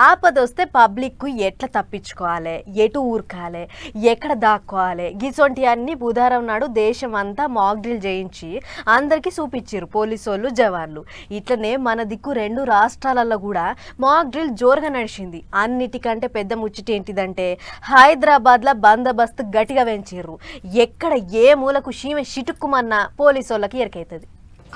ఆపదొస్తే పబ్లిక్కు ఎట్లా తప్పించుకోవాలి, ఎటు ఊరకాలి, ఎక్కడ దాక్కోవాలి, గిసొంటి అన్ని బుధవారం నాడు దేశం అంతా మాక్ డ్రిల్ చేయించి అందరికీ చూపించారు పోలీసోళ్ళు జవాన్లు. ఇట్లనే మన దిక్కు 2 రాష్ట్రాలలో కూడా మాక్ డ్రిల్ జోరుగా నడిచింది. అన్నిటికంటే పెద్ద ముచ్చట ఏంటిదంటే హైదరాబాద్లో బందోబస్తు గట్టిగా పెంచారు. ఎక్కడ ఏ మూలకు షీమె షిటుక్కుమన్న పోలీసోళ్ళకి ఎరకైతుంది.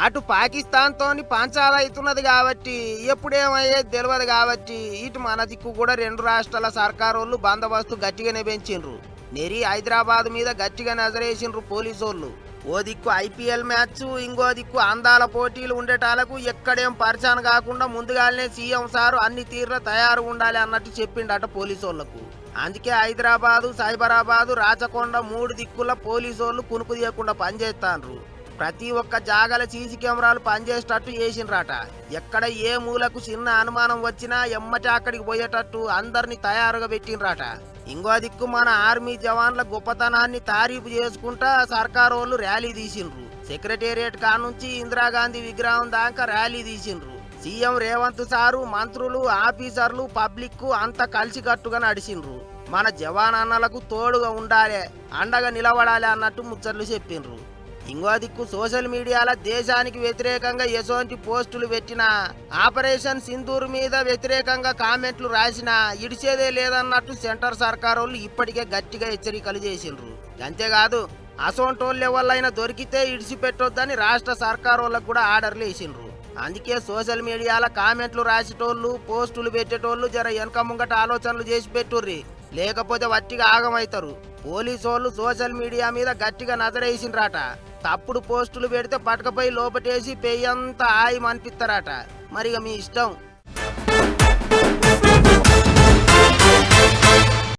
అటు పాకిస్తాన్ తోని పంచాలు అవుతున్నది కాబట్టి ఎప్పుడేమయ్యేది తెలియదు కాబట్టి ఇటు మన దిక్కు కూడా 2 రాష్ట్రాల సర్కారోళ్ళు బందోబస్తు గట్టిగానే పెంచిండ్రు. నెరి హైదరాబాద్ మీద గట్టిగా నజరేసిండ్రు పోలీసోళ్ళు. ఓ దిక్కు ఐపీఎల్ మ్యాచ్, ఇంకో దిక్కు అందాల పోటీలు ఉండేటాలకు ఎక్కడేం పరిచయం కాకుండా ముందుగానే సీఎం సారు అన్ని తీర్ల తయారు ఉండాలి అన్నట్టు చెప్పిండట పోలీసోళ్లకు. అందుకే హైదరాబాదు, సైబరాబాదు, రాచకొండ 3 దిక్కుల పోలీసోళ్ళు కునుకు తీయకుండా పనిచేస్తాండ్రు. ప్రతి ఒక్క జాగల సీసీ కెమెరాలు పనిచేసేటట్టు చేసిండ్రట. ఎక్కడ ఏ మూలకు చిన్న అనుమానం వచ్చినా ఎమ్మటి అక్కడికి పోయేటట్టు అందరినీ తయారుగా పెట్టిండ్రట. ఇంకో దిక్కు మన ఆర్మీ జవాన్ల గొప్పతనాన్ని తారీఫు చేసుకుంటా సర్కారోళ్ళు ర్యాలీ తీసిండ్రు. సెక్రటేరియట్ కానుంచి ఇందిరాగాంధీ విగ్రహం దాకా ర్యాలీ తీసిండ్రు. సీఎం రేవంత్ సారు, మంత్రులు, ఆఫీసర్లు, పబ్లిక్ అంతా కలిసికట్టుగా నడిచిండ్రు. మన జవాన్ అన్నలకు తోడుగా ఉండాలి, అండగా నిలబడాలి అన్నట్టు ముచ్చట్లు చెప్పిండ్రు. ఇంకో దిక్కు సోషల్ మీడియాలో దేశానికి వ్యతిరేకంగా ఎసోంటి పోస్టులు పెట్టినా, ఆపరేషన్ సింధూర్ మీద వ్యతిరేకంగా కామెంట్లు రాసినా ఇడిచేదే లేదన్నట్టు సెంటర్ సర్కారోళ్ళు ఇప్పటికే గట్టిగా హెచ్చరికలు చేసిండ్రు. అంతేకాదు అసోంటోళ్ళ వల్లైనా దొరికితే ఇడిచిపెట్టొద్దని రాష్ట్ర సర్కారోళ్ళకు కూడా ఆర్డర్లు వేసిండ్రు. అందుకే సోషల్ మీడియాలో కామెంట్లు రాసేటోళ్ళు, పోస్టులు పెట్టేటోళ్ళు జర వెనక ముంగట ఆలోచనలు చేసి పెట్టుర్రి, లేకపోతే వట్టిగా ఆగమవుతారు. పోలీసోళ్ళు సోషల్ మీడియా మీద గట్టిగా నజరేసిండ్రట. తప్పుడు పోస్టులు పెడితే పటకపై లోపటేసి పెయ్యంతా ఆయమనిపిస్తారట. మరిగా మీ ఇష్టం.